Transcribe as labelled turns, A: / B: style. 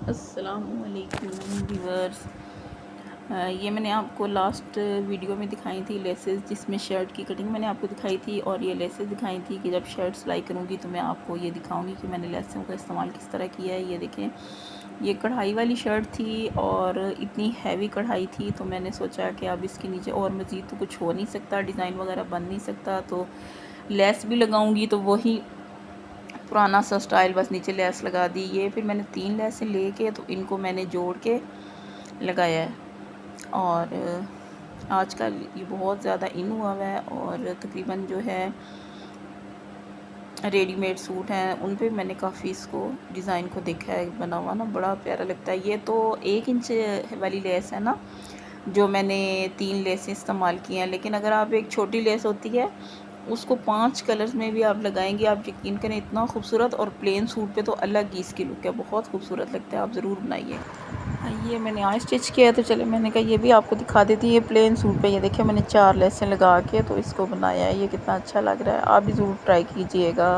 A: अस्सलामुअलैकुम व्यूअर्स। ये मैंने आपको लास्ट वीडियो में दिखाई थी लेसेस, जिसमें शर्ट की कटिंग मैंने आपको दिखाई थी और ये लेसेस दिखाई थी कि जब शर्ट सिलाई करूँगी तो मैं आपको ये दिखाऊंगी कि मैंने लेसों का इस्तेमाल किस तरह किया है। ये देखें, ये कढ़ाई वाली शर्ट थी और इतनी हैवी कढ़ाई थी, तो मैंने सोचा कि अब इसके नीचे और मज़ीद तो कुछ हो नहीं सकता, डिज़ाइन वगैरह बन नहीं सकता, तो लेस भी लगाऊँगी तो वही पुराना सा स्टाइल, बस नीचे लेस लगा दी। ये फिर मैंने 3 लेसें लेके तो इनको मैंने जोड़ के लगाया है। और आजकल ये बहुत ज़्यादा इन हुआ हुआ है और तकरीबन जो है रेडीमेड सूट हैं उन पे मैंने काफ़ी इसको डिज़ाइन को देखा है बना हुआ ना, बड़ा प्यारा लगता है। ये तो 1 इंच वाली लेस है ना, जो मैंने 3 लेसें इस्तेमाल की हैं, लेकिन अगर आप एक छोटी लेस होती है उसको 5 कलर्स में भी आप लगाएंगे, आप यकीन करें इतना खूबसूरत, और प्लेन सूट पे तो अलग ही इसकी लुक है, बहुत खूबसूरत लगता है, आप ज़रूर बनाइए। ये मैंने आज स्टिच किया है, तो चले मैंने कहा ये भी आपको दिखा देती है। ये प्लेन सूट पे ये देखिए मैंने 4 लेसें लगा के तो इसको बनाया है, ये कितना अच्छा लग रहा है, आप भी ज़रूर ट्राई कीजिएगा।